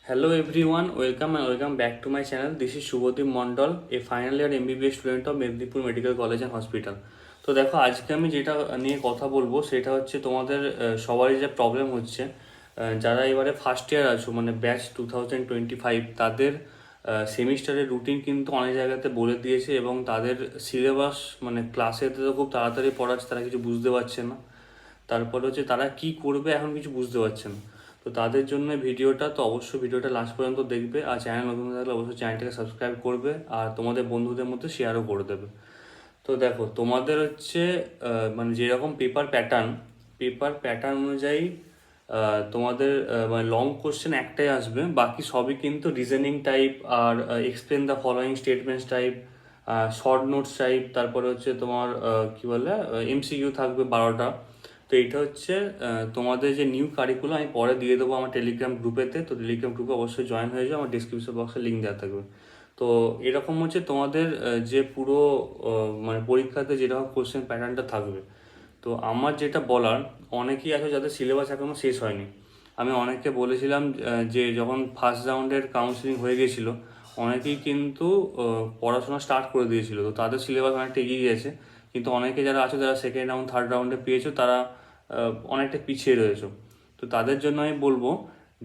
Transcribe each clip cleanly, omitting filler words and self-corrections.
Hello everyone, welcome back to my channel. This is Shubhadeep Mondal, a final year MBBS student of Medipur Medical College and Hospital. তো দেখো আজকে আমি যেটা নিয়ে কথা বলবো সেটা হচ্ছে তোমাদের সবারই যে প্রবলেম হচ্ছে, যারা এবারে ফার্স্ট ইয়ার আছো মানে ব্যাচ 2025, তাদের সেমিস্টারের রুটিন কিন্তু অনেক জায়গাতে বলে দিয়েছে এবং তাদের সিলেবাস মানে ক্লাসেতে তো খুব তাড়াতাড়ি পড়াচ্ছে, তারা কিছু বুঝতে পারছে না। তারপরে হচ্ছে তারা কি করবে এখন কিছু বুঝতে পারছে না। তো তাদের জন্য ভিডিওটা, তো অবশ্যই ভিডিওটা লাস্ট পর্যন্ত দেখবে, আর চ্যানেল নতুন থাকলে অবশ্যই চ্যানেলটাকে সাবস্ক্রাইব করবে আর তোমাদের বন্ধুদের মধ্যে শেয়ারও করে দেবে। তো দেখো তোমাদের হচ্ছে মানে যেরকম পেপার প্যাটার্ন অনুযায়ী তোমাদের মানে লং কোশ্চেন একটাই আসবে, বাকি সবই কিন্তু রিজনিং টাইপ আর explain the following statements type, short notes type, তারপরে হচ্ছে তোমার কি বলে এমসিকিউ থাকবে 12টা। তো এইটা হচ্ছে তোমাদের যে নিউ কারিকুলাম, আমি পরে দিয়ে দেবো আমার টেলিগ্রাম গ্রুপেতে, তো টেলিগ্রাম গ্রুপে অবশ্যই জয়েন হয়ে যাও, আমার ডিসক্রিপশন বক্সে লিঙ্ক দেওয়া থাকবে। তো এরকম হচ্ছে তোমাদের যে পুরো মানে পরীক্ষাতে যেরকম কোশ্চেন প্যাটার্নটা থাকবে। তো আমার যেটা বলার, অনেকেই আছে যাদের সিলেবাস এখনও শেষ হয়নি। আমি অনেককে বলেছিলাম যে যখন ফার্স্ট রাউন্ডের কাউন্সিলিং হয়ে গেছিলো, অনেকেই কিন্তু পড়াশোনা স্টার্ট করে দিয়েছিল, তো তাদের সিলেবাস অনেকটা এগিয়ে গেছে। কিন্তু অনেকে যারা আছে, যারা সেকেন্ড রাউন্ড থার্ড রাউন্ডে পেয়েছো, তারা অনেকটা পিছিয়ে রয়েছো। তো তাদের জন্য আমি বলবো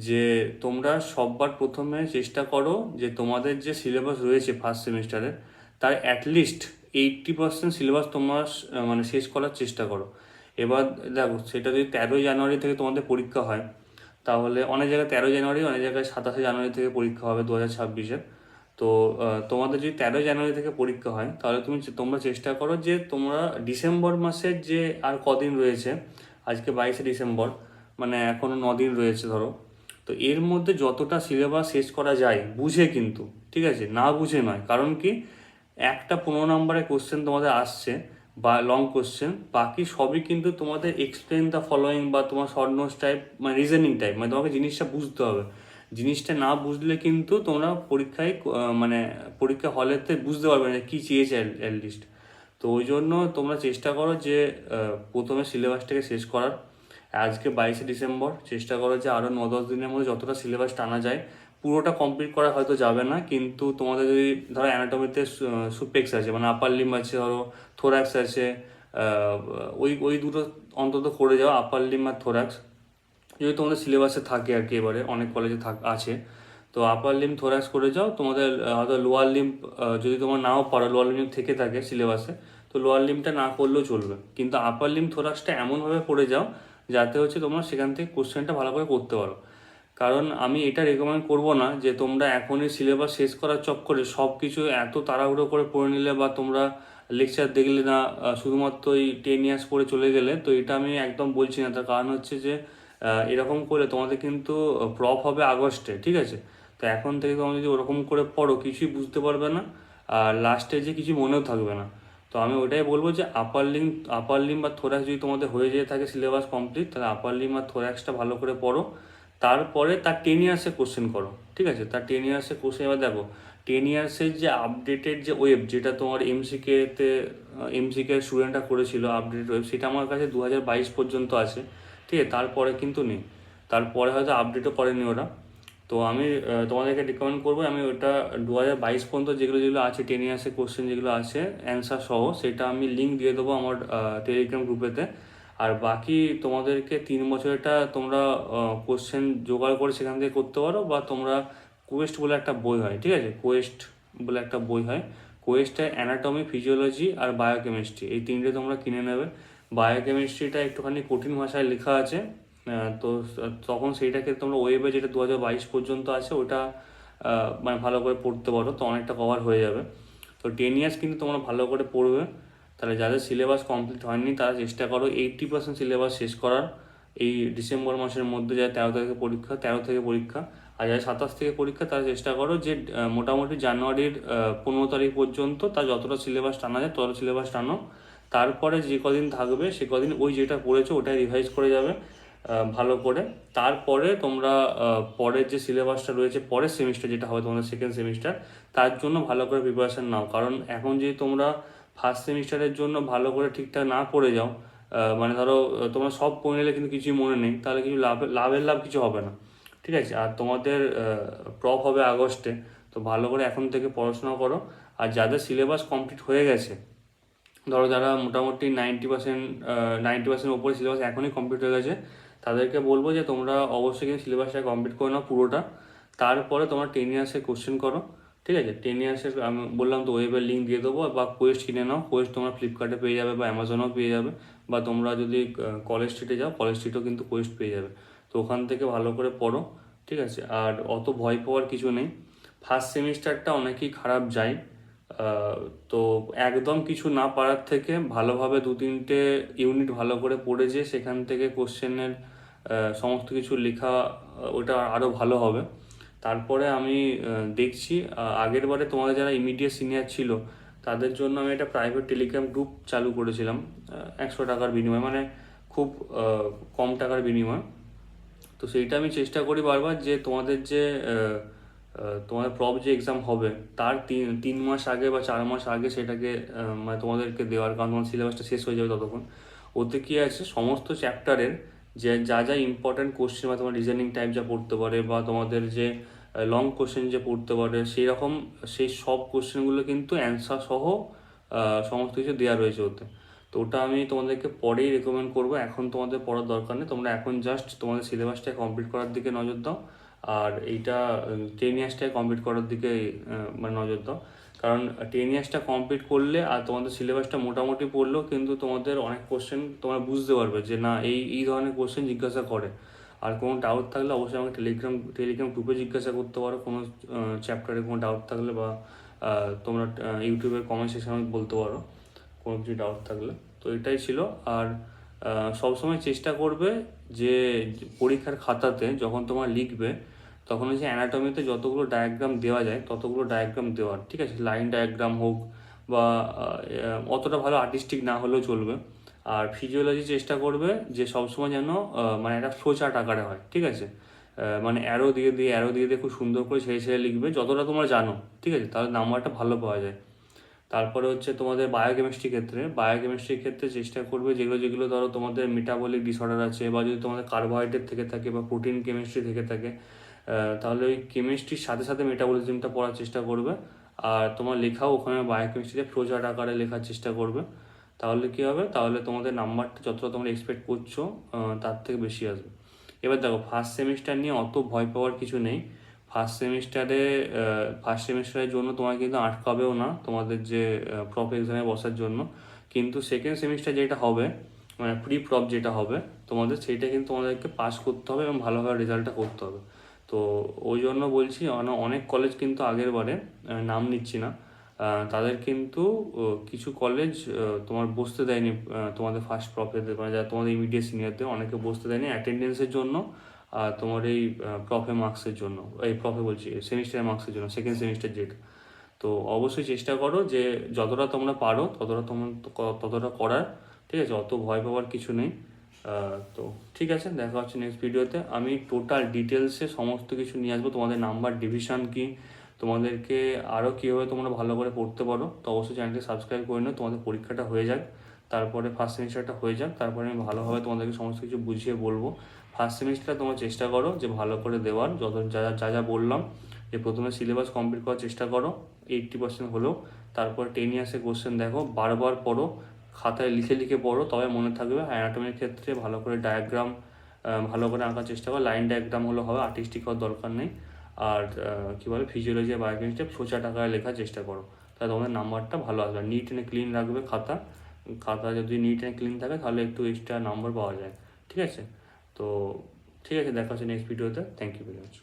যে তোমরা সববার প্রথমে চেষ্টা করো যে তোমাদের যে সিলেবাস রয়েছে ফার্স্ট সেমিস্টারের, তার অ্যাটলিস্ট 80% সিলেবাস তোমার মানে শেষ করার চেষ্টা করো। এবার দেখো, সেটা যদি 13ই জানুয়ারি থেকে তোমাদের পরীক্ষা হয়, তাহলে অনেক জায়গায় 13ই জানুয়ারি, অনেক জায়গায় 27শে জানুয়ারি থেকে পরীক্ষা হবে 2026-এর। তো তোমাদের যদি 13ই জানুয়ারি থেকে পরীক্ষা হয়, তাহলে তোমরা চেষ্টা করো যে তোমরা ডিসেম্বর মাসের যে আর কদিন রয়েছে, আজকে 22শে ডিসেম্বর, মানে এখনও 9 দিন রয়েছে ধরো। তো এর মধ্যে যতটা সিলেবাস শেষ করা যায় বুঝে, কিন্তু ঠিক আছে, না বুঝে নয়। কারণ কি, একটা 15 নম্বরের কোশ্চেন তোমাদের আসছে বা লং কোশ্চেন, বাকি সবই কিন্তু তোমাদের এক্সপ্লেন দ্য ফলোয়িং বা তোমার শর্ট নোটস টাইপ, মানে রিজনিং টাইপ, মানে তোমাকে জিনিসটা বুঝতে হবে। জিনিসটা না বুঝলে কিন্তু তোমরা পরীক্ষায় মানে পরীক্ষা হলেতে বুঝতে পারবে না কী চেয়েছে অ্যাটলিস্ট। তো ওই জন্য তোমরা চেষ্টা করো যে প্রথমে সিলেবাসটাকে শেষ করার। আজকে 22শে ডিসেম্বর, চেষ্টা করো যে আরও 9-10 দিনের মধ্যে যতটা সিলেবাস টানা যায়। পুরোটা কমপ্লিট করা হয়তো যাবে না, কিন্তু তোমাদের যদি ধরো অ্যানাটমিতে সুপেক্স আছে, মানে আপার লিম্ব আছে, ধরো থোরাক্স আছে, ওই ওই দুটো অন্তত করে যাও, আপার লিম্ব আর থোরাক্স, যদি তোমাদের সিলেবাসে থাকে আর কি। এবারে অনেক কলেজে আছে। তো আপার লিম্ব থোরাক্স করে যাও। তোমাদের হয়তো লোয়ার লিম্ব যদি তোমার নাও পারো, লোয়ার লিম্ব থেকে থাকে সিলেবাসে, তো লোয়ার লিম্বটা না করলেও চলবে, কিন্তু আপার লিম্ব থোরাক্সটা এমনভাবে পড়ে যাও যাতে হচ্ছে তোমরা সেখান থেকে কোশ্চেনটা ভালো করে করতে পারো। কারণ আমি এটা রেকমেন্ড করবো না যে তোমরা এখনই সিলেবাস শেষ করার চক্করে সব কিছু এত তাড়াহুড়ো করে পড়ে নিলে, বা তোমরা লেকচার দেখলে না, শুধুমাত্র এই 10 ইয়ার্স পরে চলে গেলে। তো এটা আমি একদম বলছি না। তার কারণ হচ্ছে যে এরকম করলে তোমাদের কিন্তু প্রপ হবে আগস্টে, ঠিক আছে? তো এখন থেকে তোমরা যদি ওরকম করে পড়ো, কিছুই বুঝতে পারবে না, আর লাস্টে যে কিছু মনেও থাকবে না। তো আমি ওইটাই বলবো যে আপার লিম্ব বা থোরাক্স যদি তোমাদের হয়ে যেয়ে থাকে সিলেবাস কমপ্লিট, তাহলে আপার লিম্ব আর থোরাক্সটা ভালো করে পড়ো। তারপরে তার 10 ইয়ার্সে কোশ্চেন করো, ঠিক আছে? তার 10 ইয়ার্সে কোশ্চেন, এবার দেখো 10 ইয়ার্সের যে আপডেটেড যে ওয়েব, যেটা তোমার এমসিকে স্টুডেন্টরা করেছিল আপডেটেড ওয়েব, সেটা আমার কাছে 2022 পর্যন্ত আছে, ঠিক আছে? তারপরে কিন্তু নেই, তারপরে হয়তো আপডেটও করেনি ওরা। তো আমি তোমাদেরকে রিকমেন্ড করবো, আমি ওটা 2022 পর্যন্ত যেগুলো যেগুলো আছে, 10 ইয়ার্সের কোশ্চেন যেগুলো আছে অ্যান্সার সহ, সেটা আমি লিঙ্ক দিয়ে দেবো আমার টেলিগ্রাম গ্রুপেতে। আর বাকি তোমাদেরকে 3 বছরেরটা তোমরা কোশ্চেন জোগাড় করে সেখান থেকে করতে পারো, বা তোমরা কোয়েস্ট বলে একটা বই হয়, ঠিক আছে? কোয়েস্ট বলে একটা বই হয়, কোয়েস্টে অ্যানাটমি, ফিজিওলজি আর বায়োকেমিস্ট্রি, এই তিনটে তোমরা কিনে নেবে। বায়োকেমিস্ট্রিটা একটুখানি কঠিন ভাষায় লেখা আছে, তো তখন সেইটাকে তোমরা ওয়েবে, যেটা 2022 পর্যন্ত আছে, ওটা মানে ভালো করে পড়তে পারো, তো অনেকটা কভার হয়ে যাবে। তো 10 ইয়ার্স কিন্তু তোমরা ভালো করে পড়বে। তাহলে যাদের সিলেবাস কমপ্লিট হয়নি, তারা চেষ্টা করো 80% সিলেবাস শেষ করার এই ডিসেম্বর মাসের মধ্যে। যারা 13 থেকে পরীক্ষা, আর যারা 27 থেকে পরীক্ষা, তারা চেষ্টা করো যে মোটামুটি জানুয়ারির 15 তারিখ পর্যন্ত তার যতটা সিলেবাস টানা যায় ততটা সিলেবাস টানো। তারপরে যে কদিন থাকবে সে কদিন ওই যেটা পড়েছো ওটাই রিভাইজ করে যাবে ভালো করে। তারপরে তোমরা পরের যে সিলেবাসটা রয়েছে, পরের সেমিস্টার যেটা হবে তোমাদের সেকেন্ড সেমিস্টার, তার জন্য ভালো করে প্রিপারেশন নাও। কারণ এখন যদি তোমরা ফার্স্ট সেমিস্টারের জন্য ভালো করে ঠিকঠাক না পড়ে যাও, মানে ধরো তোমরা সব পড়ে নিলে কিন্তু কিছুই মনে নেই, তাহলে কিছু লাভের লাভ কিছু হবে না, ঠিক আছে। আর তোমাদের প্রপ হবে আগস্টে, তো ভালো করে এখন থেকে পড়াশোনা করো। আর যাদের সিলেবাস কমপ্লিট হয়ে গেছে, ধরো যারা মোটামুটি 90% ওপরে সিলেবাস এখনই কমপ্লিট হয়ে গেছে, তাদেরকে বলবো যে তোমরা অবশ্যই কিন্তু সিলেবাসটা কমপ্লিট করে নাও পুরোটা। তারপরে তোমরা 10 ইয়ার্সের কোশ্চেন করো, ঠিক আছে। 10 ইয়ার্সের আমি বললাম তো ওয়েবের লিঙ্ক দিয়ে দেবো, বা কোয়েস্ট কিনে নাও। কোয়েস্ট তোমরা ফ্লিপকার্টে পেয়ে যাবে বা অ্যামাজনেও পেয়ে যাবে, বা তোমরা যদি কলেজ স্ট্রিটে যাও, কলেজ স্ট্রিটেও কিন্তু কোয়েস্ট পেয়ে যাবে। তো ওখান থেকে ভালো করে পড়ো, ঠিক আছে। আর অত ভয় পাওয়ার কিছু নেই। ফার্স্ট সেমিস্টারটা অনেকই খারাপ যায়, তো একদম কিছু না পারার থেকে ভালোভাবে 2-3টে ইউনিট ভালো করে পড়ে সেখান থেকে কোশ্চেনের সমস্ত কিছু লেখা, ওটা আরও ভালো হবে। তারপরে আমি দেখছি, আগের বারে তোমাদের যারা ইমিডিয়েট সিনিয়র ছিল তাদের জন্য আমি একটা প্রাইভেট টেলিগ্রাম গ্রুপ চালু করেছিলাম, 100 টাকার বিনিময়ে, মানে খুব কম টাকার বিনিময়ে। তো সেইটা আমি চেষ্টা করি বারবার যে তোমাদের যে তোমাদের প্রব যে এক্সাম হবে তার 3 মাস আগে বা 4 মাস আগে সেটাকে মানে তোমাদেরকে দেওয়ার, কারণ তোমার সিলেবাসটা শেষ হয়ে যাবে ততক্ষণ। ওতে কি আছে, সমস্ত চ্যাপ্টারের যে যা যা ইম্পর্ট্যান্ট কোশ্চেন বা তোমার রিজনিং টাইপ যা পড়তে পারে, বা তোমাদের যে লং কোশ্চেন যে পড়তে পারে, সেই রকম সেই সব কোশ্চেনগুলো কিন্তু অ্যান্সার সহ সমস্ত কিছু দেওয়া রয়েছে ওতে। তো ওটা আমি তোমাদেরকে পরেই রেকমেন্ড করবো, এখন তোমাদের পড়ার দরকার নেই। তোমরা এখন জাস্ট তোমাদের সিলেবাসটা কমপ্লিট করার দিকে নজর দাও, আর এইটা 10 ইয়ার্সটাই কমপ্লিট করার দিকে মানে নজর দাও। কারণ 10 ইয়ার্সটা কমপ্লিট করলে আর তোমাদের সিলেবাসটা মোটামুটি পড়লেও কিন্তু তোমাদের অনেক কোশ্চেন তোমরা বুঝতে পারবে যে না, এই ধরনের কোশ্চেন জিজ্ঞাসা করে। আর কোনো ডাউট থাকলে অবশ্যই আমাকে টেলিগ্রাম গ্রুপে জিজ্ঞাসা করতে পারো, কোনো চ্যাপ্টারে কোনো ডাউট থাকলে, বা তোমরা ইউটিউবের কমেন্ট সেকশনে বলতে পারো কোনো কিছু ডাউট থাকলে। তো এটাই ছিল। আর সবসময় চেষ্টা করবে যে পরীক্ষার খাতাতে যখন তোমার লিখবে, তখন হচ্ছে অ্যানাটমিতে যতগুলো ডায়াগ্রাম দেওয়া যায় ততগুলো ডায়াগ্রাম দেওয়ার, ঠিক আছে। লাইন ডায়াগ্রাম হোক, বা অতটা ভালো আর্টিস্টিক না হলেও চলবে। আর ফিজিওলজি চেষ্টা করবে যে সবসময় যেন মানে একটা ফ্লোচার্ট আকারে হয়, ঠিক আছে। মানে অ্যারো দিয়ে খুব সুন্দর করে ছেড়ে ছেড়ে লিখবে যতটা তোমরা জানো, ঠিক আছে, তাহলে নাম্বারটা ভালো পাওয়া যায়। তারপরে হচ্ছে তোমাদের বায়োকেমিস্ট্রির ক্ষেত্রে চেষ্টা করবে যেগুলো যেগুলো ধরো তোমাদের মেটাবলিক ডিসঅর্ডার আছে, বা যদি তোমাদের কার্বোহাইড্রেট থেকে থাকে বা প্রোটিন কেমিস্ট্রি থেকে থাকে, তাহলে ওই কেমিস্ট্রির সাথে সাথে মেটাবলিজমটা পড়ার চেষ্টা করবে। আর তোমার লেখাও ওখানে বায়োকেমিস্ট্রিতে ফ্লোচার্ট আকারে লেখার চেষ্টা করবে। তাহলে কী হবে, তাহলে তোমাদের নাম্বারটা যতটা তোমরা এক্সপেক্ট করছো তার থেকে বেশি আসবে। এবার দেখো, ফার্স্ট সেমিস্টার নিয়ে অত ভয় পাওয়ার কিছু নেই। ফার্স্ট সেমিস্টারের জন্য তোমাকে কিন্তু আটকাবেও না তোমাদের যে প্রপ এক্সামে বসার জন্য। কিন্তু সেকেন্ড সেমিস্টার যেটা হবে, মানে প্রি প্রপ যেটা হবে তোমাদের, সেইটা কিন্তু তোমাদেরকে পাস করতে হবে এবং ভালোভাবে রেজাল্টটা করতে হবে। তো ওই জন্য বলছি, অনেক কলেজ কিন্তু আগের বারে, নাম নিচ্ছি না, তাদের কিন্তু কিছু কলেজ তোমার বসতে দেয়নি, তোমাদের ফার্স্ট প্রফেদের, মানে যারা তোমাদের ইমিডিয়েট সিনিয়রদের অনেকে বসতে দেয়নি অ্যাটেন্ডেন্সের জন্য, আর তোমার এই প্রফে মার্কসের জন্য, এই প্রফে বলছি সেমিস্টার মার্কসের জন্য, সেকেন্ড সেমিস্টার যেটা। তো অবশ্যই চেষ্টা করো যে যতটা তোমরা পারো ততটা করার, ঠিক আছে। অত ভয় পাওয়ার কিছু নেই। তো ঠিক আছে, দেখা হচ্ছে নেক্সট ভিডিওতে। আমি টোটাল ডিটেলসে সমস্ত কিছু নিয়ে আসবো, তোমাদের নাম্বার ডিভিশন কি, তোমাদেরকে আরও কীভাবে তোমরা ভালো করে পড়তে পারো। তো অবশ্যই চ্যানেলটি সাবস্ক্রাইব করে নিও, তোমাদের পরীক্ষাটা হয়ে যাক, তারপরে ফার্স্ট সেমিস্টারটা হয়ে যাক, তারপরে আমি ভালোভাবে তোমাদেরকে সমস্ত কিছু বুঝিয়ে বলবো। ফার্স্ট সেমিস্টার তোমরা চেষ্টা করো যে ভালো করে দেওয়ার, যত যা যা বললাম, যে প্রথমে সিলেবাস কমপ্লিট করার চেষ্টা করো 80% হলেও। তারপর 10 ইয়ার্সের কোশ্চেন দেখো, বারবার পড়ো, খাতায় লিখে লিখে পড়ো, তবে মনে থাকবে। অ্যানাটমির ক্ষেত্রে ভালো করে ডায়াগ্রাম ভালো করে আঁকার চেষ্টা করো, লাইন ডায়াগ্রাম হলে হবে, আর্টিস্টিক হওয়ার দরকার নেই। আর কী বলে, ফিজিওলজি আর বায়োকেমিস্ট্রি সোজা টাকায় লেখার চেষ্টা করো, তাহলে তোমাদের নাম্বারটা ভালো আসবে। নিট অ্যান্ড ক্লিন রাখবে খাতা যদি নিট অ্যান্ড ক্লিন থাকে তাহলে একটু এক্সট্রা নাম্বার পাওয়া যায়, ঠিক আছে। তো ঠিক আছে, দেখা হচ্ছে নেক্সট ভিডিওতে। Thank you very much.